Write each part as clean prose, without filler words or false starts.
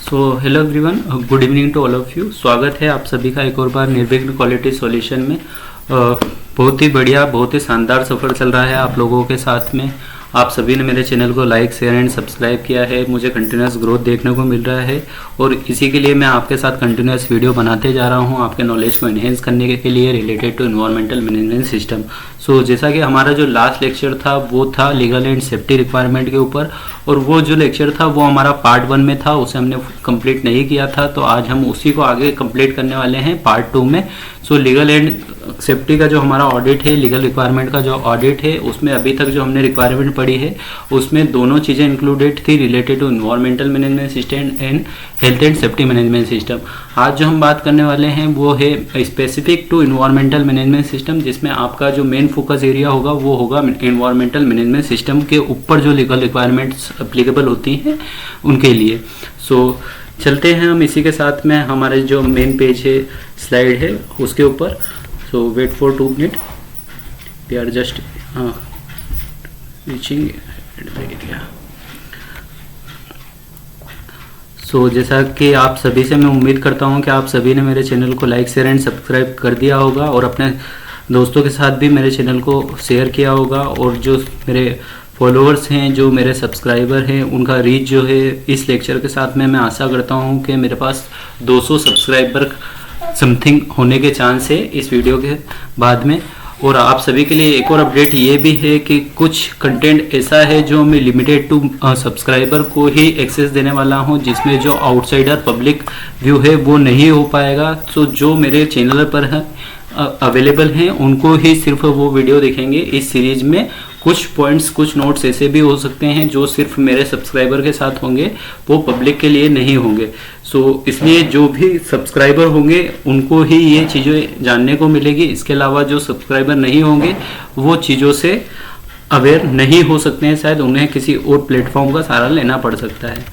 Hello everyone, good evening to all of you. स्वागत है आप सभी का एक और बार निर्विघ्न क्वालिटी सॉल्यूशन में। बहुत ही बढ़िया, बहुत ही शानदार सफ़र चल रहा है आप लोगों के साथ में। आप सभी ने मेरे चैनल को लाइक, शेयर एंड सब्सक्राइब किया है। मुझे कंटिन्यूस ग्रोथ देखने को मिल रहा है और इसी के लिए मैं आपके साथ कंटिन्यूस वीडियो बनाते जा रहा हूं आपके नॉलेज को एनहेंस करने के लिए related to environmental management system. जैसा कि हमारा जो लास्ट लेक्चर था वो था लीगल एंड सेफ्टी रिक्वायरमेंट के ऊपर, और वो जो लेक्चर था वो हमारा पार्ट 1 में था, उसे हमने कंप्लीट नहीं किया था। तो आज हम उसी को आगे कंप्लीट करने वाले हैं पार्ट 2 में। लीगल एंड सेफ्टी का जो हमारा ऑडिट है, लीगल रिक्वायरमेंट का जो ऑडिट है, उसमें अभी तक जो हमने रिक्वायरमेंट पढ़ी है उसमें दोनों चीज़ें इंक्लूडेड थी related to environmental management system and health and safety management system. आज जो हम बात करने वाले हैं वो है specific to environmental management system, जिसमें आपका जो मेन फोकस एरिया होगा वो होगा एनवायरमेंटल मैनेजमेंट सिस्टम के ऊपर जो लीगल रिक्वायरमेंट्स एप्लीकेबल होती हैं उनके लिए। चलते हैं हम इसी के साथ में हमारे जो मेन पेज है, स्लाइड है उसके ऊपर। Wait for 2 minute, we are just reaching area. जैसा कि आप सभी से मैं उम्मीद करता हूं कि आप सभी ने मेरे चैनल को लाइक, शेयर एंड सब्सक्राइब कर दिया होगा और अपने दोस्तों के साथ भी मेरे चैनल को शेयर किया होगा। और जो मेरे फॉलोअर्स हैं, जो मेरे सब्सक्राइबर हैं, उनका रीच जो है इस लेक्चर के साथ में मैं आशा करता हूं कि मेरे पास 200 सब्सक्राइबर समथिंग होने के चांस है इस वीडियो के बाद में। और आप सभी के लिए एक और अपडेट ये भी है कि कुछ कंटेंट ऐसा है जो मैं लिमिटेड टू सब्सक्राइबर को ही एक्सेस देने वाला हूं, जिसमें जो आउटसाइडर पब्लिक व्यू है वो नहीं हो पाएगा। जो मेरे चैनल पर है अवेलेबल हैं उनको ही सिर्फ वो वीडियो देखेंगे इस सीरीज में। कुछ पॉइंट्स, कुछ नोट्स ऐसे भी हो सकते हैं जो सिर्फ मेरे सब्सक्राइबर के साथ होंगे, वो पब्लिक के लिए नहीं होंगे। इसलिए जो भी सब्सक्राइबर होंगे उनको ही ये चीज़ें जानने को मिलेगी। इसके अलावा जो सब्सक्राइबर नहीं होंगे वो चीज़ों से अवेयर नहीं हो सकते हैं, शायद उन्हें किसी और प्लेटफॉर्म का सहारा लेना पड़ सकता है।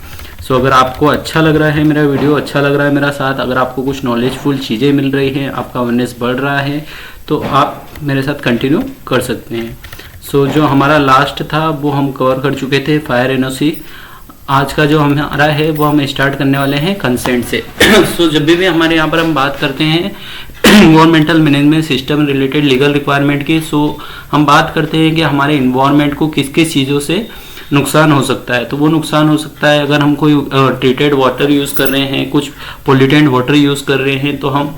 अगर आपको अच्छा लग रहा है मेरा वीडियो, अच्छा लग रहा है मेरा साथ, अगर आपको कुछ नॉलेजफुल चीज़ें मिल रही हैं, आपका अवेयरनेस बढ़ रहा है, तो आप मेरे साथ कंटिन्यू कर सकते हैं। जो हमारा लास्ट था वो हम कवर कर चुके थे, फायर एनओसी। आज का जो हमारा है वो हम स्टार्ट करने वाले हैं कंसेंट से। जब भी हमारे यहाँ पर हम बात करते हैं environmental management system related legal requirement की, हम बात करते हैं कि हमारे इन्वायरमेंट को किस किस चीज़ों से नुकसान हो सकता है। तो वो नुकसान हो सकता है अगर हम कोई ट्रीटेड वाटर यूज़ कर रहे हैं, कुछ पोल्यूटेंट वाटर यूज़ कर रहे हैं, तो हम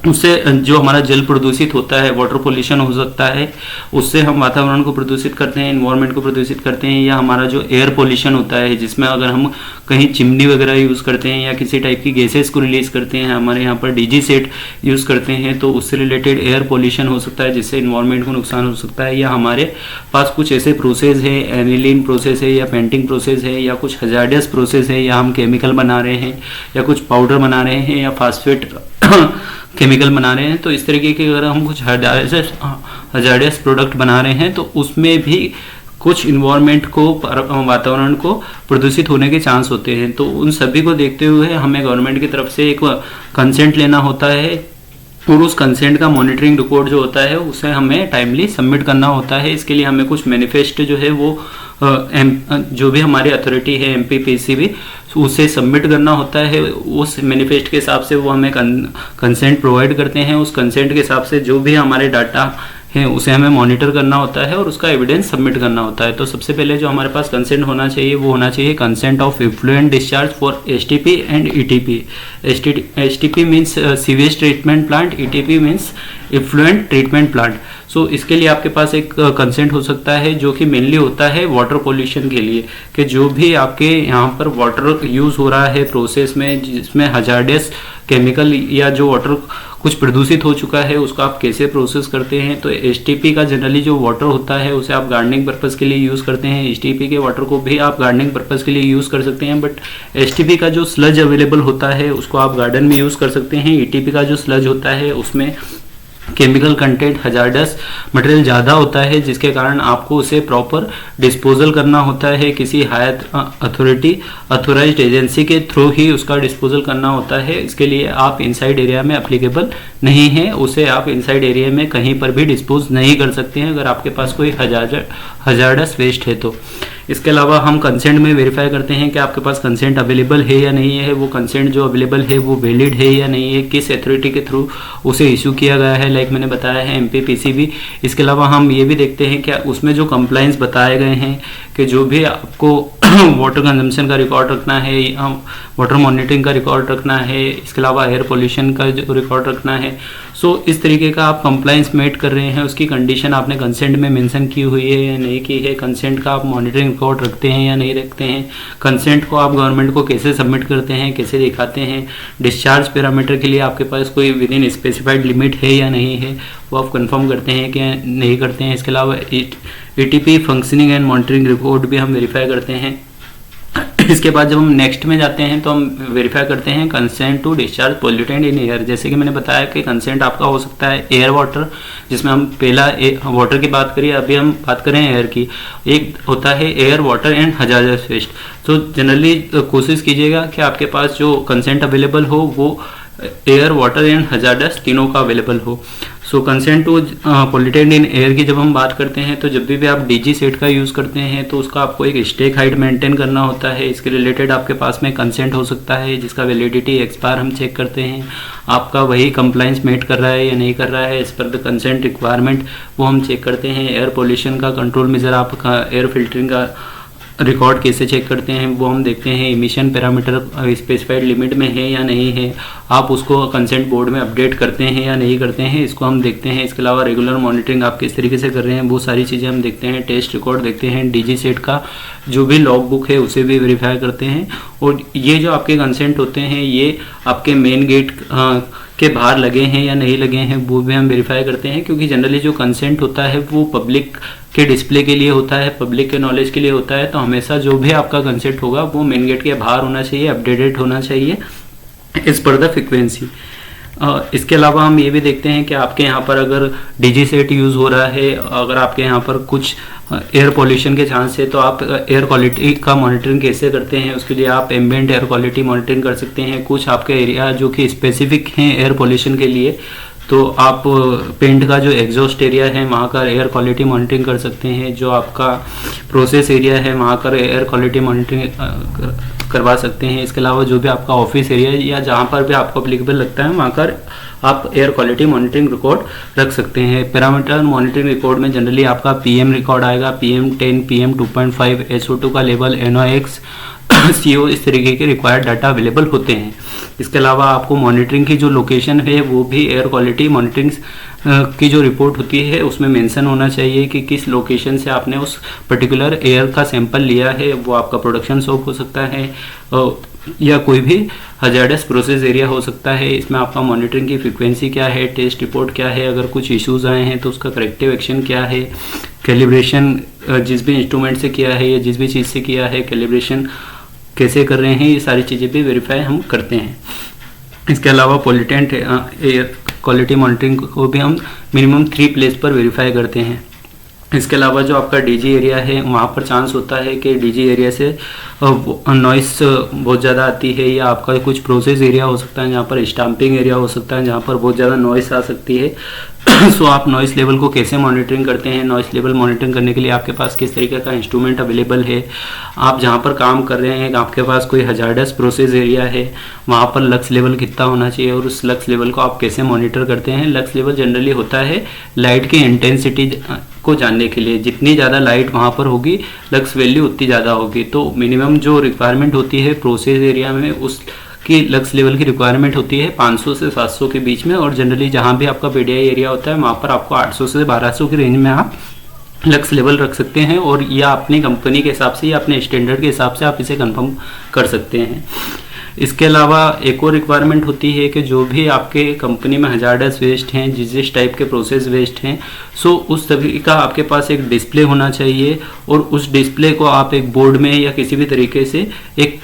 उससे जो हमारा जल प्रदूषित होता है, वाटर पोल्यूशन हो सकता है, उससे हम वातावरण को प्रदूषित करते हैं, इन्वायरमेंट को प्रदूषित करते हैं। या हमारा जो एयर पोल्यूशन होता है, जिसमें अगर हम कहीं चिमनी वगैरह यूज़ करते हैं या किसी टाइप की गैसेस को रिलीज़ करते हैं, हमारे यहाँ पर डीजी सेट यूज़ करते हैं, तो उससे रिलेटेड एयर पोल्यूशन हो सकता है, जिससे इन्वायरमेंट को नुकसान हो सकता है। या हमारे पास कुछ ऐसे प्रोसेस है, एनिलीन प्रोसेस है या पेंटिंग प्रोसेस है या कुछ हजार्डियस प्रोसेस है, या हम केमिकल बना रहे हैं या कुछ पाउडर बना रहे हैं या फास्फेट केमिकल बना रहे हैं, तो इस तरीके के अगर हम कुछ हजार्डियस प्रोडक्ट बना रहे हैं तो उसमें भी कुछ इन्वायरमेंट को, वातावरण को प्रदूषित होने के चांस होते हैं। तो उन सभी को देखते हुए हमें गवर्नमेंट की तरफ से एक कंसेंट लेना होता है और उस कंसेंट का मॉनिटरिंग रिपोर्ट जो होता है उसे हमें टाइमली सबमिट करना होता है। इसके लिए हमें कुछ मैनिफेस्ट जो है वो जो भी हमारी अथॉरिटी है MPPCB, उसे सबमिट करना होता है। उस मैनिफेस्ट के हिसाब से वो हमें कंसेंट प्रोवाइड करते हैं। उस कंसेंट के हिसाब से जो भी हमारे डाटा है उसे हमें मॉनिटर करना होता है और उसका एविडेंस सबमिट करना होता है। तो सबसे पहले जो हमारे पास कंसेंट होना चाहिए वो होना चाहिए consent of effluent discharge for STP and ETP। STP means sewage treatment plant, ETP means effluent treatment plant. इसके लिए आपके पास एक कंसेंट हो सकता है जो कि मेनली होता है वाटर पोल्यूशन के लिए, कि जो भी आपके यहाँ पर वाटर यूज़ हो रहा है प्रोसेस में, जिसमें हजार्डियस केमिकल या जो वाटर कुछ प्रदूषित हो चुका है, उसको आप कैसे प्रोसेस करते हैं। तो STP का जनरली जो वाटर होता है उसे आप गार्डनिंग पर्पज़ के लिए यूज़ करते हैं। STP के वाटर को भी आप गार्डनिंग पर्पज़ के लिए यूज़ कर सकते हैं, बट STP का जो स्लज अवेलेबल होता है उसको आप गार्डन में यूज़ कर सकते हैं। ETP का जो स्लज होता है उसमें केमिकल कंटेंट, हजार्डस मटेरियल ज़्यादा होता है, जिसके कारण आपको उसे प्रॉपर डिस्पोजल करना होता है। किसी हायर अथॉरिटी, अथोराइज्ड एजेंसी के थ्रू ही उसका डिस्पोजल करना होता है। इसके लिए आप इनसाइड एरिया में एप्लीकेबल नहीं है, उसे आप इनसाइड एरिया में कहीं पर भी डिस्पोज नहीं कर सकते हैं अगर आपके पास कोई हजार्डस वेस्ट है तो। इसके अलावा हम कंसेंट में वेरीफाई करते हैं कि आपके पास कंसेंट अवेलेबल है या नहीं है, वो कंसेंट जो अवेलेबल है वो वैलिड है या नहीं है, किस अथॉरिटी के थ्रू उसे इशू किया गया है, लाइक मैंने बताया है MPPCB। इसके अलावा हम ये भी देखते हैं कि उसमें जो कंप्लाइंस बताए गए हैं कि जो भी आपको वाटर कंजम्पशन का रिकॉर्ड रखना है, वाटर मॉनिटरिंग का रिकॉर्ड रखना है, इसके अलावा एयर पोल्यूशन का जो रिकॉर्ड रखना है, सो इस तरीके का आप कंप्लाइंस मेट कर रहे हैं, उसकी कंडीशन आपने कंसेंट में मेंशन की हुई है या नहीं की है, कंसेंट का आप मॉनिटरिंग रिकॉर्ड रखते हैं या नहीं रखते हैं, कंसेंट को आप गवर्नमेंट को कैसे सबमिट करते हैं, कैसे दिखाते हैं, डिस्चार्ज पैरामीटर के लिए आपके पास कोई विद इन स्पेसिफाइड लिमिट है या नहीं है, वो आप कंफर्म करते हैं कि नहीं करते हैं। इसके अलावा ATP functioning and monitoring report भी हम वेरीफाई करते हैं। इसके बाद जब हम नेक्स्ट में जाते हैं तो हम वेरीफाई करते हैं consent to discharge pollutant in air. जैसे कि मैंने बताया कि कंसेंट आपका हो सकता है एयर वाटर, जिसमें हम पहला वाटर की बात करिए, अभी हम बात करें एयर की। एक होता है air, water and hazardous waste. तो जनरली कोशिश कीजिएगा कि आपके पास जो कंसेंट अवेलेबल हो वो एयर, वाटर एंड हजारडस तीनों का अवेलेबल हो। So consent to pollutant in air की जब हम बात करते हैं तो जब भी आप DG सेट का यूज़ करते हैं तो उसका आपको एक स्टेक हाइट मेंटेन करना होता है। इसके रिलेटेड आपके पास में कंसेंट हो सकता है जिसका वैलिडिटी एक्सपायर हम चेक करते हैं, आपका वही कंप्लाइंस मेट कर रहा है या नहीं कर रहा है इस पर द कंसेंट रिक्वायरमेंट, वो हम चेक करते हैं। एयर पोल्यूशन का कंट्रोल मेजर, आपका एयर फिल्टरिंग का रिकॉर्ड कैसे चेक करते हैं वो हम देखते हैं। इमिशन पैरामीटर स्पेसिफाइड लिमिट में है या नहीं है, आप उसको कंसेंट बोर्ड में अपडेट करते हैं या नहीं करते हैं, इसको हम देखते हैं। इसके अलावा रेगुलर मॉनिटरिंग आप किस तरीके से कर रहे हैं वो सारी चीज़ें हम देखते हैं। टेस्ट रिकॉर्ड देखते हैं, DG सेट का जो भी लॉग बुक है उसे भी वेरीफाई करते हैं। और ये जो आपके कंसेंट होते हैं ये आपके मेन गेट के बाहर लगे हैं या नहीं लगे हैं वो भी हम वेरीफाई करते हैं, क्योंकि जनरली जो कंसेंट होता है वो पब्लिक के डिस्प्ले के लिए होता है, पब्लिक के नॉलेज के लिए होता है। तो हमेशा जो भी आपका कंसेंट होगा वो मेन गेट के बाहर होना चाहिए, अपडेटेड होना चाहिए इस पर द फ्रिक्वेंसी। इसके अलावा हम ये भी देखते हैं कि आपके यहाँ पर अगर DG सेट यूज़ हो रहा है, अगर आपके यहाँ पर कुछ एयर पोल्यूशन के चांस है तो आप एयर क्वालिटी का मॉनिटरिंग कैसे करते हैं, उसके लिए आप एम्बिएंट एयर क्वालिटी मॉनिटरिंग कर सकते हैं। कुछ आपके एरिया जो कि स्पेसिफिक हैं एयर पोल्यूशन के लिए, तो आप पेंट का जो एग्जॉस्ट एरिया है वहाँ का एयर क्वालिटी मॉनिटरिंग कर सकते हैं। जो आपका प्रोसेस एरिया है वहाँ का एयर क्वालिटी मॉनिटरिंग करवा सकते हैं। इसके अलावा जो भी आपका ऑफिस एरिया या जहाँ पर भी आपको एप्लीकेबल लगता है वहाँ का आप एयर क्वालिटी मॉनिटरिंग रिकॉर्ड रख सकते हैं। पैरामीटर मॉनिटरिंग रिकॉर्ड में जनरली आपका PM रिकॉर्ड आएगा, PM10, PM 2.5, SO2 का लेवल, NOx, CO, इस तरीके के रिक्वायर्ड डाटा अवेलेबल होते हैं। इसके अलावा आपको मॉनिटरिंग की जो लोकेशन है वो भी एयर क्वालिटी मॉनिटरिंग की जो रिपोर्ट होती है उसमें मेंशन होना चाहिए कि किस लोकेशन से आपने उस पर्टिकुलर एयर का सैंपल लिया है। वो आपका प्रोडक्शन शॉप हो सकता है या कोई भी हजार्डस प्रोसेस एरिया हो सकता है। इसमें आपका मॉनिटरिंग की फ्रीक्वेंसी क्या है, टेस्ट रिपोर्ट क्या है, अगर कुछ इश्यूज आए हैं तो उसका करेक्टिव एक्शन क्या है, कैलिब्रेशन जिस भी इंस्ट्रूमेंट से किया है या जिस भी चीज़ से किया है कैलिब्रेशन कैसे कर रहे हैं, ये सारी चीज़ें भी वेरीफाई हम करते हैं। इसके अलावा पोल्यूटेंट एयर क्वालिटी मॉनिटरिंग को भी हम मिनिमम 3 प्लेस पर वेरीफाई करते हैं। इसके अलावा जो आपका DG एरिया है वहाँ पर चांस होता है कि DG एरिया से नॉइस बहुत ज़्यादा आती है, या आपका कुछ प्रोसेस एरिया हो सकता है जहाँ पर स्टाम्पिंग एरिया हो सकता है जहाँ पर बहुत ज़्यादा नॉइस आ सकती है। सो आप नॉइस लेवल को कैसे मॉनिटरिंग करते हैं, नॉइस लेवल मॉनिटरिंग करने के लिए आपके पास किस तरीके का इंस्ट्रूमेंट अवेलेबल है, आप जहाँ पर काम कर रहे हैं आपके पास कोई हजार्डस प्रोसेस एरिया है वहाँ पर लक्स लेवल कितना होना चाहिए और उस लक्स लेवल को आप कैसे मॉनिटर करते हैं। लक्स लेवल जनरली होता है लाइट की इंटेंसिटी को जानने के लिए, जितनी ज़्यादा लाइट वहाँ पर होगी लक्स वैल्यू उतनी ज़्यादा होगी। तो मिनिमम जो रिक्वायरमेंट होती है प्रोसेस एरिया में उस की लक्स लेवल की रिक्वायरमेंट होती है 500 से 700 के बीच में, और जनरली जहाँ भी आपका PDI एरिया होता है वहाँ पर आपको 800 से 1200 की रेंज में आप लक्स लेवल रख सकते हैं, और या अपनी कंपनी के हिसाब से या अपने स्टैंडर्ड के हिसाब से आप इसे कंफर्म कर सकते हैं। इसके अलावा एक और रिक्वायरमेंट होती है कि जो भी आपके कंपनी में हजार्डस वेस्ट हैं, जिस टाइप के प्रोसेस वेस्ट हैं, सो उस सभी का आपके पास एक डिस्प्ले होना चाहिए, और उस डिस्प्ले को आप एक बोर्ड में या किसी भी तरीके से एक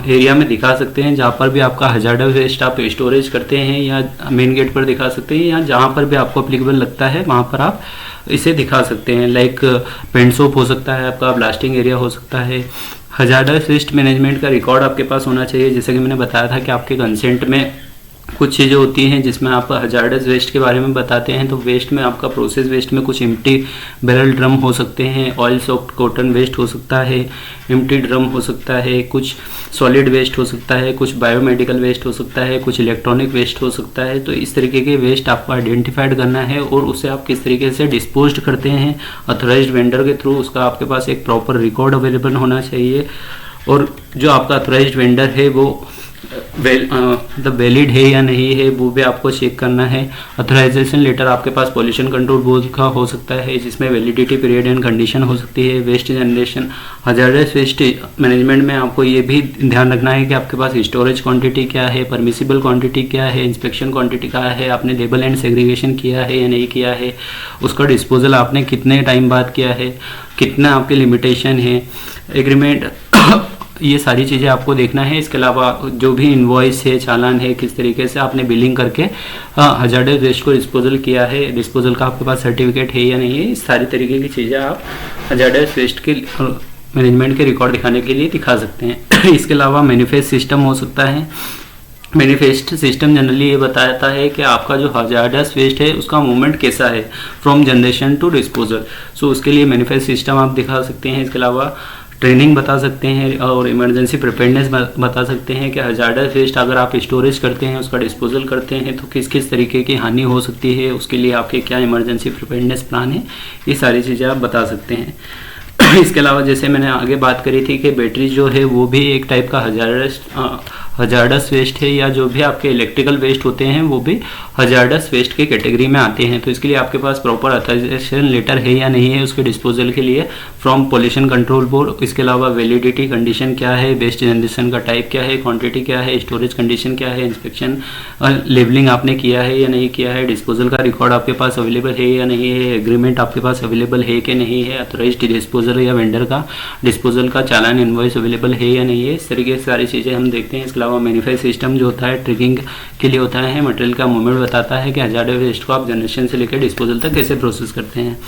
एरिया में दिखा सकते हैं जहाँ पर भी आपका हजार्डस वेस्ट आप स्टोरेज करते हैं, या मेन गेट पर दिखा सकते हैं, या जहाँ पर भी आपको एप्लीकेबल लगता है वहाँ पर आप इसे दिखा सकते हैं। लाइक पेंट शॉप हो सकता है, आपका ब्लास्टिंग एरिया हो सकता है। हजार्डस वेस्ट मैनेजमेंट का रिकॉर्ड आपके पास होना चाहिए। जैसे कि मैंने बताया था कि आपके कंसेंट में कुछ चीज़ें होती हैं जिसमें आप हजार्डस वेस्ट के बारे में बताते हैं। तो वेस्ट में आपका प्रोसेस वेस्ट में कुछ एम्प्टी बैरल ड्रम हो सकते हैं, ऑयल सॉफ्ट कॉटन वेस्ट हो सकता है, एम्प्टी ड्रम हो सकता है, कुछ सॉलिड वेस्ट हो सकता है, कुछ बायोमेडिकल वेस्ट हो सकता है, कुछ इलेक्ट्रॉनिक वेस्ट हो सकता है। तो इस तरीके के वेस्ट आपको आइडेंटिफाइड करना है और उसे आप किस तरीके से डिस्पोज करते हैं ऑथराइज्ड वेंडर के थ्रू, उसका आपके पास एक प्रॉपर रिकॉर्ड अवेलेबल होना चाहिए। और जो आपका ऑथराइज्ड वेंडर है वो वैलिड है या नहीं है वो भी आपको चेक करना है। ऑथराइजेशन लेटर आपके पास पोल्यूशन कंट्रोल बोर्ड का हो सकता है, जिसमें वैलिडिटी पीरियड एंड कंडीशन हो सकती है। Waste generation hazardous waste management में आपको ये भी ध्यान रखना है कि आपके पास स्टोरेज क्वांटिटी क्या है, परमिसिबल क्वांटिटी क्या है, इंस्पेक्शन क्वांटिटी क्या है, आपने लेबल एंड सेग्रीगेशन किया है या नहीं किया है, उसका डिस्पोजल आपने कितने टाइम बाद किया है, कितना आपके लिमिटेशन है, एग्रीमेंट, ये सारी चीज़ें आपको देखना है। इसके अलावा जो भी इनवॉइस है, चालान है, किस तरीके से आपने बिलिंग करके हजार्डस वेस्ट को डिस्पोजल किया है, डिस्पोजल का आपके पास सर्टिफिकेट है या नहीं है, इस सारी तरीके की चीज़ें आप हजार्डस वेस्ट के मैनेजमेंट के रिकॉर्ड दिखाने के लिए दिखा सकते हैं। इसके अलावा मैनिफेस्ट सिस्टम हो सकता है। मैनिफेस्ट सिस्टम जनरली ये बताता है कि आपका जो हजार्डस वेस्ट है उसका मूवमेंट कैसा है फ्रॉम जनरेशन टू डिस्पोजल। सो उसके लिए मैनिफेस्ट सिस्टम आप दिखा सकते हैं। इसके अलावा ट्रेनिंग बता सकते हैं और इमरजेंसी प्रिपेयर्डनेस बता सकते हैं कि हजार्डस वेस्ट अगर आप स्टोरेज करते हैं, उसका डिस्पोजल करते हैं तो किस किस तरीके की हानि हो सकती है, उसके लिए आपके क्या इमरजेंसी प्रिपेयर्डनेस प्लान है, ये सारी चीज़ें आप बता सकते हैं। इसके अलावा जैसे मैंने आगे बात करी थी कि बैटरी जो है वो भी एक टाइप का हजार्डस वेस्ट है, या जो भी आपके इलेक्ट्रिकल वेस्ट होते हैं वो भी हजार्डस वेस्ट के कैटेगरी में आते हैं। तो इसके लिए आपके पास प्रॉपर ऑथराइजेशन लेटर है या नहीं है उसके डिस्पोजल के लिए फ्रॉम पोल्यूशन कंट्रोल बोर्ड। इसके अलावा वैलिडिटी कंडीशन क्या है, वेस्ट जनरेशन का टाइप क्या है, क्वांटिटी क्या है, स्टोरेज कंडीशन क्या है, इंस्पेक्शन लेबलिंग आपने किया है या नहीं किया है, डिस्पोजल का रिकॉर्ड आपके पास अवेलेबल है या नहीं है, एग्रीमेंट आपके पास अवेलेबल है कि नहीं है, ऑथराइज्ड डिस्पोजल या वेंडर का डिस्पोजल का चालान इनवॉइस अवेलेबल है या नहीं है, इस तरीके से सारी चीज़ें हम देखते हैं। इसके अलावा मैनिफेस्ट सिस्टम जो होता है ट्रिगिंग के लिए होता है, मटेरियल का मूवमेंट बताता है कि हजार्डस वेस्ट को आप जनरेशन से लेकर डिस्पोजल तक कैसे प्रोसेस करते हैं।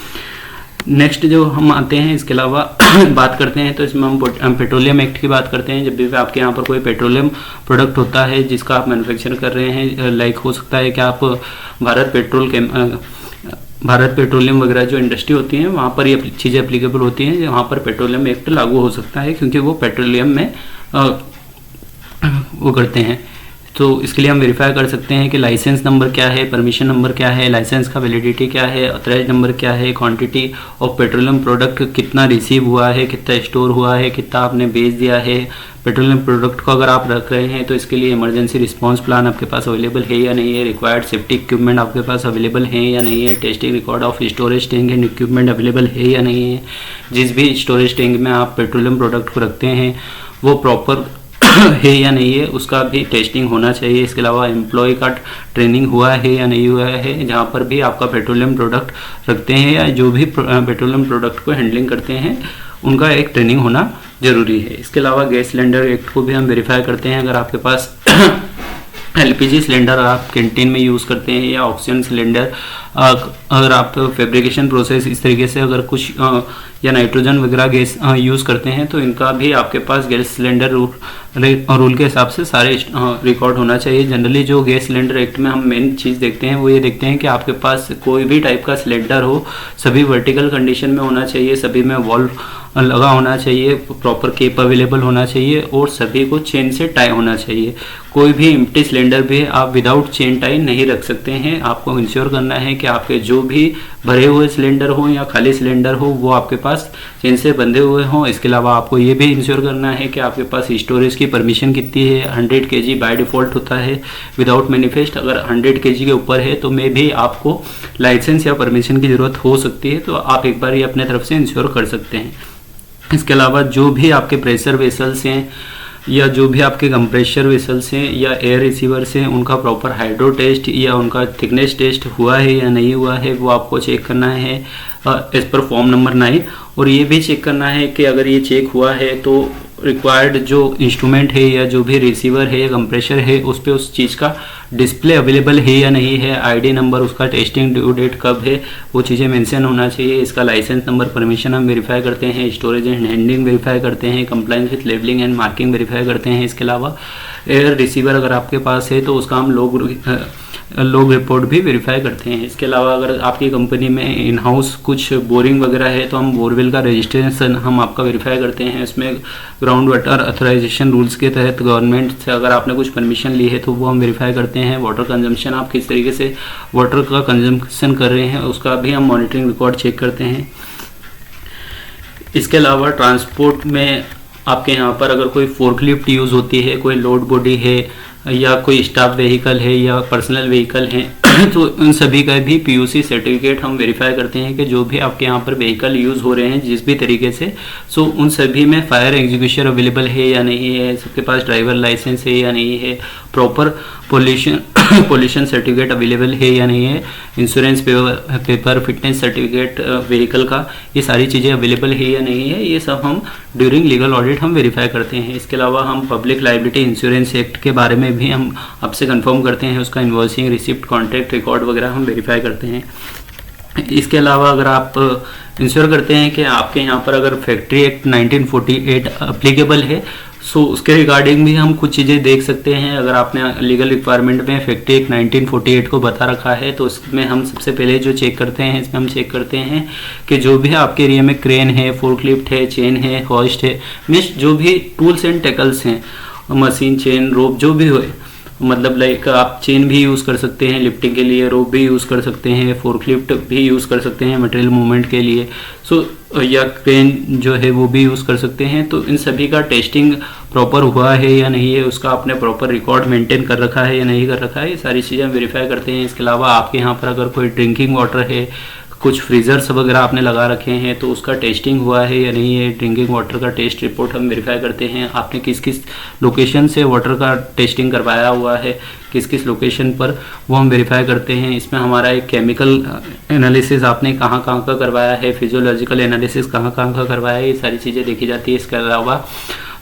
नेक्स्ट जो हम आते हैं इसके अलावा बात करते हैं तो इसमें हम पेट्रोलियम एक्ट की बात करते हैं। जब भी आपके यहाँ पर कोई पेट्रोलियम प्रोडक्ट होता है जिसका आप मैन्युफैक्चर कर रहे हैं, लाइक हो सकता है कि आप भारत पेट्रोलियम वगैरह जो इंडस्ट्री होती है वहाँ पर ये चीज़ें एप्लीकेबल होती हैं, वहाँ पर पेट्रोलियम एक्ट लागू हो सकता है क्योंकि वो पेट्रोलियम में वो करते हैं। तो इसके लिए हम वेरीफाई कर सकते हैं कि लाइसेंस नंबर क्या है, परमिशन नंबर क्या है, लाइसेंस का वैलिडिटी क्या है, ऑथराइज नंबर क्या है, क्वांटिटी ऑफ पेट्रोलियम प्रोडक्ट कितना रिसीव हुआ है, कितना स्टोर हुआ है, कितना आपने बेच दिया है। पेट्रोलियम प्रोडक्ट को अगर आप रख रहे हैं तो इसके लिए इमरजेंसी रिस्पांस प्लान आपके पास अवेलेबल है या नहीं है, रिक्वायर्ड सेफ्टी इक्विपमेंट आपके पास अवेलेबल है या नहीं है, testing record of storage tank and equipment available है या नहीं है। जिस भी स्टोरेज टैंक में आप पेट्रोलियम प्रोडक्ट को रखते हैं वो प्रॉपर है या नहीं है, उसका भी टेस्टिंग होना चाहिए। इसके अलावा एम्प्लॉय का ट्रेनिंग हुआ है या नहीं हुआ है, जहाँ पर भी आपका पेट्रोलियम प्रोडक्ट रखते हैं या जो भी पेट्रोलियम प्रोडक्ट को हैंडलिंग करते हैं उनका एक ट्रेनिंग होना जरूरी है। इसके अलावा गैस सिलेंडर एक्ट को भी हम वेरीफाई करते हैं। अगर आपके पास एलपीजी सिलेंडर आप कैंटीन में यूज़ करते हैं या ऑक्सीजन सिलेंडर, अगर आप फैब्रिकेशन प्रोसेस इस तरीके से अगर कुछ या नाइट्रोजन वगैरह गैस यूज़ करते हैं तो इनका भी आपके पास गैस सिलेंडर रूल के हिसाब से सारे रिकॉर्ड होना चाहिए। जनरली जो गैस सिलेंडर एक्ट में हम मेन चीज़ देखते हैं वो ये देखते हैं कि आपके पास कोई भी टाइप का सिलेंडर हो, सभी वर्टिकल कंडीशन में होना चाहिए, सभी में वॉल्व लगा होना चाहिए, प्रॉपर केप अवेलेबल होना चाहिए और सभी को चेन से टाई होना चाहिए। कोई भी एम्प्टी सिलेंडर भी आप विदाउट चेन टाई नहीं रख सकते हैं। आपको इंश्योर करना है कि आपके जो भी भरे हुए सिलेंडर हो या खाली सिलेंडर हो वो आपके पास चेन से बंधे हुए हों। इसके अलावा आपको ये भी इंश्योर करना है कि आपके पास स्टोरेज की परमिशन कितनी है। 100 kg बाय डिफ़ॉल्ट होता है विदाउट मैनिफेस्ट। अगर 100 kg के ऊपर है तो में भी आपको लाइसेंस या परमिशन की ज़रूरत हो सकती है, तो आप एक बार ये अपने तरफ से इंश्योर कर सकते हैं। इसके अलावा जो भी आपके प्रेशर वेसल्स हैं या जो भी आपके कंप्रेशर वेसल्स हैं या एयर रिसीवर्स हैं, उनका प्रॉपर हाइड्रो टेस्ट या उनका थिकनेस टेस्ट हुआ है या नहीं हुआ है वो आपको चेक करना है एज पर फॉर्म नंबर 9। और ये भी चेक करना है कि अगर ये चेक हुआ है तो रिक्वायर्ड जो इंस्ट्रूमेंट है या जो भी रिसीवर है या कंप्रेसर है उस पर उस चीज़ का डिस्प्ले अवेलेबल है या नहीं है, आईडी नंबर, उसका टेस्टिंग ड्यू डेट कब है, वो चीज़ें मेंशन होना चाहिए। इसका लाइसेंस नंबर, परमिशन हम वेरीफाई करते हैं, स्टोरेज एंड हैंडलिंग वेरीफाई करते हैं, compliance with labelling and marking verify करते हैं। इसके अलावा एयर रिसीवर अगर आपके पास है तो उसका हम लॉग रिपोर्ट भी वेरीफाई करते हैं। इसके अलावा अगर आपकी कंपनी में इन हाउस कुछ बोरिंग वगैरह है तो हम बोरवेल का रजिस्ट्रेशन हम आपका वेरीफाई करते हैं। इसमें ग्राउंड वाटर अथोराइजेशन रूल्स के तहत गवर्नमेंट से अगर आपने कुछ परमिशन ली है तो वो हम वेरीफाई करते हैं। वाटर कंजम्पशन, आप किस तरीके से वाटर का कंजम्पशन कर रहे हैं उसका भी हम मॉनिटरिंग रिकॉर्ड चेक करते हैं। इसके अलावा ट्रांसपोर्ट में आपके यहाँ पर अगर कोई फोर्कलिफ्ट यूज़ होती है, कोई लोड बॉडी है या कोई स्टाफ व्हीकल है या पर्सनल व्हीकल है तो उन सभी का भी पीयूसी सर्टिफिकेट हम वेरीफाई करते हैं कि जो भी आपके यहाँ पर व्हीकल यूज़ हो रहे हैं जिस भी तरीके से, सो उन सभी में फायर एग्जीक्यूशन अवेलेबल है या नहीं है, सबके पास ड्राइवर लाइसेंस है या नहीं है, प्रॉपर पोल्यूशन सर्टिफिकेट अवेलेबल है या नहीं है, insurance paper, fitness certificate vehicle का, ये सारी चीज़ें अवेलेबल है या नहीं है, ये सब हम ड्यूरिंग लीगल ऑडिट हम वेरीफाई करते हैं। इसके अलावा हम पब्लिक लायबिलिटी इंश्योरेंस एक्ट के बारे में भी हम आपसे कंफर्म करते हैं, उसका इन्वॉइसिंग, रिसिप्ट, कॉन्ट्रैक्ट रिकॉर्ड वगैरह हम वेरीफाई करते हैं। इसके अलावा अगर आप इंश्योर करते हैं कि आपके यहाँ पर अगर फैक्ट्री एक्ट 1948 अप्लीकेबल है, सो उसके रिगार्डिंग भी हम कुछ चीज़ें देख सकते हैं। अगर आपने लीगल रिक्वायरमेंट में फैक्ट्री एक्ट 1948 को बता रखा है तो उसमें हम सबसे पहले जो चेक करते हैं, इसमें हम चेक करते हैं कि जो भी आपके एरिया में क्रेन है, फोर्कलिफ्ट है, चेन है, हॉइस्ट है, मीन्स जो भी टूल्स एंड टेकल्स हैं, मशीन, चेन, रोप, जो भी हो, मतलब लाइक आप चेन भी यूज़ कर सकते हैं लिफ्टिंग के लिए, रोप भी यूज़ कर सकते हैं, फोर्कलिफ्ट भी यूज़ कर सकते हैं मटेरियल मूवमेंट के लिए, सो या क्रेन जो है वो भी यूज़ कर सकते हैं। तो इन सभी का टेस्टिंग प्रॉपर हुआ है या नहीं है, उसका आपने प्रॉपर रिकॉर्ड मेंटेन कर रखा है या नहीं कर रखा है, ये सारी चीज़ें हम वेरीफाई करते हैं। इसके अलावा आपके यहाँ पर अगर कोई ड्रिंकिंग वाटर है, कुछ फ्रीजर्स वगैरह आपने लगा रखे हैं तो उसका टेस्टिंग हुआ है या नहीं है, ड्रिंकिंग वाटर का टेस्ट रिपोर्ट हम वेरीफाई करते हैं। आपने किस किस लोकेशन से वाटर का टेस्टिंग करवाया हुआ है, किस किस लोकेशन पर, वो हम वेरीफाई करते हैं। इसमें हमारा एक केमिकल एनालिसिस आपने कहाँ कहाँ का करवाया है, फिजियोलॉजिकल एनालिसिस कहाँ कहाँ का करवाया है, ये सारी चीज़ें देखी जाती है। इसके अलावा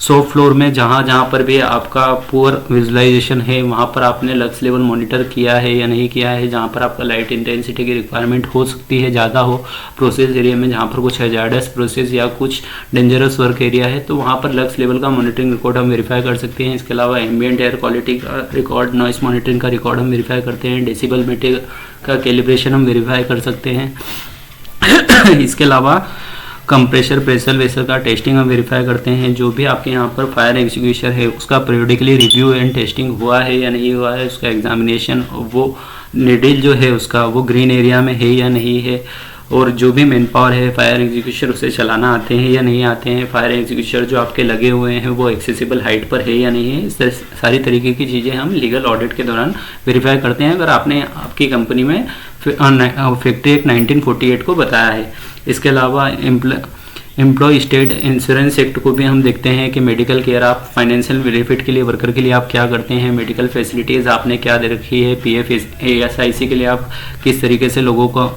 शॉप फ्लोर में जहाँ जहाँ पर भी आपका पुअर विजुअलाइजेशन है वहाँ पर आपने लक्स लेवल मॉनिटर किया है या नहीं किया है, जहाँ पर आपका लाइट इंटेंसिटी की रिक्वायरमेंट हो सकती है, ज़्यादा हो प्रोसेस एरिया में, जहाँ पर कुछ हैजार्डस प्रोसेस या कुछ डेंजरस वर्क एरिया है तो वहाँ पर लक्स लेवल का मॉनिटरिंग रिकॉर्ड हम वेरीफाई कर सकते हैं। इसके अलावा एम्बिएंट एयर क्वालिटी का रिकॉर्ड, नॉइस मॉनिटरिंग का रिकॉर्ड हम वेरीफाई करते हैं, डेसिबल मीटर का कैलिब्रेशन हम वेरीफाई कर सकते हैं। इसके अलावा कंप्रेशर, प्रेशर वेसल का टेस्टिंग हम वेरीफाई करते हैं। जो भी आपके यहाँ पर फायर एग्जीक्यूशन है उसका पीरियडिकली रिव्यू एंड टेस्टिंग हुआ है या नहीं हुआ है, उसका एग्जामिनेशन, वो नीडल जो है उसका वो ग्रीन एरिया में है या नहीं है, और जो भी मैन पावर है फायर एग्जीक्यूशन उसे चलाना आते हैं या नहीं आते हैं, फायर एग्जीक्यूशन जो आपके लगे हुए हैं वो एक्सेसिबल हाइट पर है या नहीं है, इस सारी तरीके की चीज़ें हम लीगल ऑडिट के दौरान वेरीफाई करते हैं अगर आपने आपकी कंपनी में फैक्ट्री एक्ट 1948 को बताया है। इसके अलावा एम्प्लॉय स्टेट इंश्योरेंस एक्ट को भी हम देखते हैं कि मेडिकल केयर, आप फाइनेंशियल बेनिफिट के लिए वर्कर के लिए आप क्या करते हैं, मेडिकल फैसिलिटीज़ आपने क्या दे रखी है, पीएफ, ESIC के लिए आप किस तरीके से लोगों को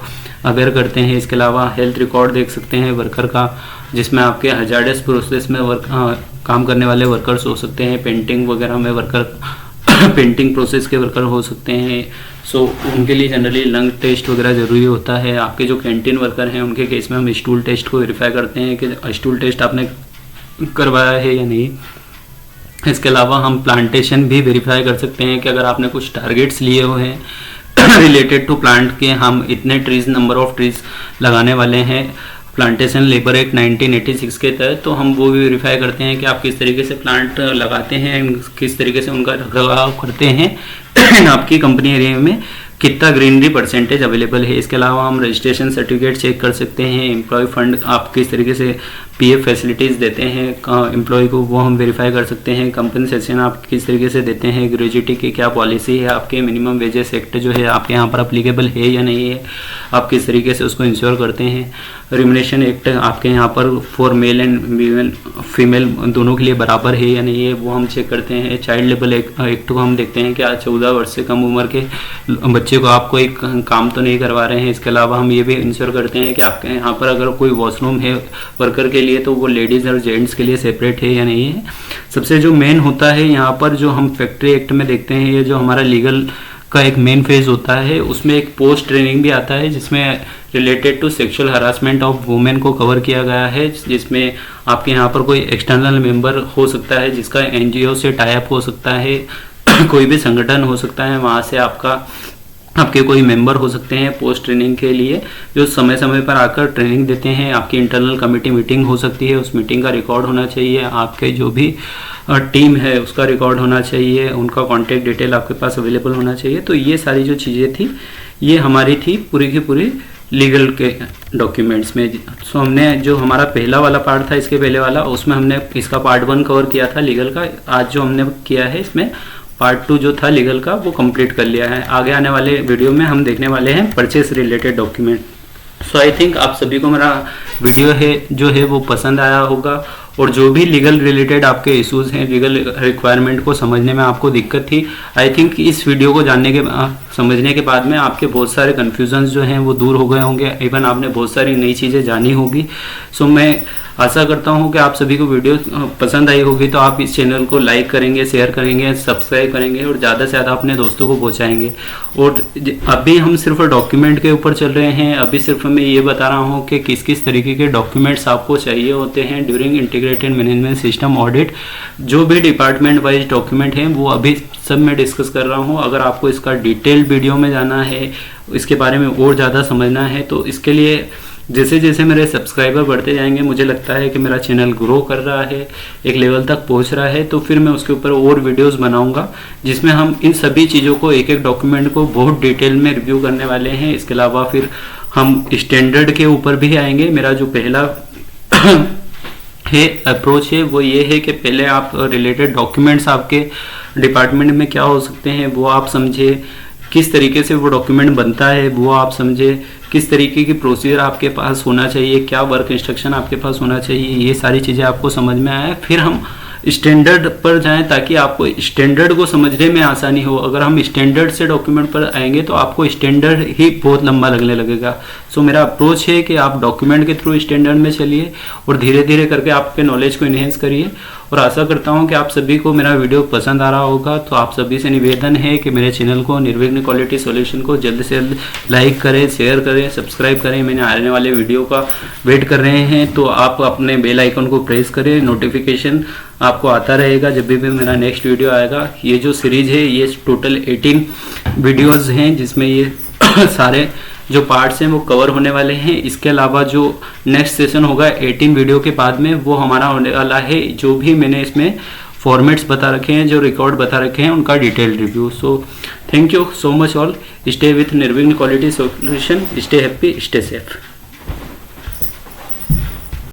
अवेयर करते हैं। इसके अलावा हेल्थ रिकॉर्ड देख सकते हैं वर्कर का, जिसमें आपके हजार्डस प्रोसेस में काम करने वाले वर्कर्स हो सकते हैं, पेंटिंग वगैरह में वर्कर पेंटिंग प्रोसेस के वर्कर हो सकते हैं, सो उनके लिए जनरली लंग टेस्ट वगैरह ज़रूरी होता है। आपके जो कैंटीन वर्कर हैं उनके केस में हम स्टूल टेस्ट को वेरीफाई करते हैं कि स्टूल टेस्ट आपने करवाया है या नहीं। इसके अलावा हम प्लांटेशन भी वेरीफाई कर सकते हैं कि अगर आपने कुछ टारगेट्स लिए हुए हैं रिलेटेड टू प्लांट के, हम इतने ट्रीज, नंबर ऑफ ट्रीज लगाने वाले हैं प्लांटेशन लेबर एक्ट 1986 के तहत, तो हम वो भी वेरीफाई करते हैं कि आप किस तरीके से प्लांट लगाते हैं, किस तरीके से उनका रखरखाव करते हैं, आपकी कंपनी एरिया में कितना ग्रीनरी परसेंटेज अवेलेबल है। इसके अलावा हम रजिस्ट्रेशन सर्टिफिकेट चेक कर सकते हैं, एम्प्लॉय फंड आप किस तरीके से पीएफ फैसिलिटीज़ देते हैं एम्प्लॉय को, वो हम वेरीफाई कर सकते हैं, कंपनसेशन आप किस तरीके से देते हैं, ग्रेजुएटी की क्या पॉलिसी है, आपके मिनिमम वेजेस एक्ट जो है आपके यहाँ पर अप्लीकेबल है या नहीं है, आप किस तरीके से उसको इंश्योर करते हैं, रिम्यूनरेशन एक्ट आपके यहाँ पर फॉर मेल एंड फीमेल दोनों के लिए बराबर है या नहीं है, वो हम चेक करते हैं। चाइल्ड लेबर एक्ट को हम देखते हैं कि आज 14 वर्ष से कम उम्र के बच्चे को आप कोई काम तो नहीं करवा रहे हैं। इसके अलावा हम ये भी इंश्योर करते हैं कि आपके यहाँ पर अगर कोई वॉशरूम है वर्कर के लिए लिए तो वो लेडीज़ और जेंट्स के लिए सेपरेट है या नहीं है। सबसे जो मेन होता है यहाँ पर, जो हम फैक्ट्री एक्ट में देखते हैं, ये जो हमारा लीगल का एक मेन फेज होता है, उसमें एक पोस्ट ट्रेनिंग भी आता है जिसमें related to sexual harassment of women को कवर किया गया है, जिसमें आपके यहाँ पर कोई एक्सटर्नल मेंबर हो सकता है जिसका एनजीओ से टाई अप हो सकता है, कोई भी संगठन हो सकता है, वहाँ से आपके कोई मेंबर हो सकते हैं पोस्ट ट्रेनिंग के लिए, जो समय समय पर आकर ट्रेनिंग देते हैं। आपकी इंटरनल कमेटी मीटिंग हो सकती है, उस मीटिंग का रिकॉर्ड होना चाहिए, आपके जो भी टीम है उसका रिकॉर्ड होना चाहिए, उनका कॉन्टैक्ट डिटेल आपके पास अवेलेबल होना चाहिए। तो ये सारी जो चीज़ें थी ये हमारी थी पूरी की पूरी लीगल के डॉक्यूमेंट्स में। सो हमने जो हमारा पहला वाला पार्ट था, इसके पहले वाला, उसमें हमने इसका पार्ट 1 कवर किया था लीगल का। आज जो हमने किया है इसमें पार्ट 2 जो था लीगल का वो कंप्लीट कर लिया है। आगे आने वाले वीडियो में हम देखने वाले हैं purchase related document. So I think आप सभी को मेरा वीडियो जो है वो पसंद आया होगा, और जो भी लीगल रिलेटेड आपके इश्यूज हैं, लीगल रिक्वायरमेंट को समझने में आपको दिक्कत थी, आई थिंक इस वीडियो को समझने के बाद में आपके बहुत सारे कन्फ्यूजन्स जो हैं वो दूर हो गए होंगे, इवन आपने बहुत सारी नई चीज़ें जानी होगी। सो मैं आशा करता हूं कि आप सभी को वीडियो पसंद आई होगी, तो आप इस चैनल को लाइक करेंगे, शेयर करेंगे, सब्सक्राइब करेंगे और ज़्यादा से ज़्यादा अपने दोस्तों को पहुंचाएंगे। और अभी हम सिर्फ डॉक्यूमेंट के ऊपर चल रहे हैं, अभी सिर्फ मैं ये बता रहा हूं कि किस किस तरीके के डॉक्यूमेंट्स आपको चाहिए होते हैं during integrated management system audit. जो भी डिपार्टमेंट वाइज डॉक्यूमेंट हैं वो अभी सब मैं डिस्कस कर रहा हूँ। अगर आपको इसका डिटेल्ड वीडियो में जाना है, इसके बारे में और ज़्यादा समझना है, तो इसके लिए जैसे जैसे मेरे सब्सक्राइबर बढ़ते जाएंगे, मुझे लगता है कि मेरा चैनल ग्रो कर रहा है, एक लेवल तक पहुंच रहा है, तो फिर मैं उसके ऊपर और वीडियोस बनाऊंगा जिसमें हम इन सभी चीज़ों को, एक एक डॉक्यूमेंट को बहुत डिटेल में रिव्यू करने वाले हैं। इसके अलावा फिर हम स्टैंडर्ड के ऊपर भी आएंगे। मेरा जो पहला है अप्रोच है वो ये है कि पहले आप रिलेटेड डॉक्यूमेंट्स आपके डिपार्टमेंट में क्या हो सकते हैं वो आप समझे, किस तरीके से वो डॉक्यूमेंट बनता है वो आप समझे, किस तरीके की प्रोसीजर आपके पास होना चाहिए, क्या वर्क इंस्ट्रक्शन आपके पास होना चाहिए, ये सारी चीज़ें आपको समझ में आए। फिर हम स्टैंडर्ड पर जाएं ताकि आपको स्टैंडर्ड को समझने में आसानी हो। अगर हम स्टैंडर्ड से डॉक्यूमेंट पर आएंगे तो आपको स्टैंडर्ड ही बहुत लंबा लगने लगेगा। सो मेरा अप्रोच है कि आप डॉक्यूमेंट के थ्रू स्टैंडर्ड में चलिए और धीरे धीरे करके आपके नॉलेज को इन्हेंस करिए। और आशा करता हूं कि आप सभी को मेरा वीडियो पसंद आ रहा होगा। तो आप सभी से निवेदन है कि मेरे चैनल को निर्विघ्न क्वालिटी सॉल्यूशन को जल्द से जल्द लाइक करें, शेयर करें, सब्सक्राइब करें। मैंने आने वाले वीडियो का वेट कर रहे हैं तो आप अपने बेल आइकन को प्रेस करें, नोटिफिकेशन आपको आता रहेगा जब भी मेरा नेक्स्ट वीडियो आएगा। ये जो सीरीज है ये टोटल 18 वीडियोस हैं जिसमें ये सारे जो पार्ट्स हैं वो कवर होने वाले हैं। इसके अलावा जो नेक्स्ट सेशन होगा 18 वीडियो के बाद में वो हमारा होने वाला है, जो भी मैंने इसमें फॉर्मेट्स बता रखे हैं, जो रिकॉर्ड बता रखे हैं, उनका detail review. So thank you so much all. Stay with Nirvighna quality solution, stay happy, stay safe.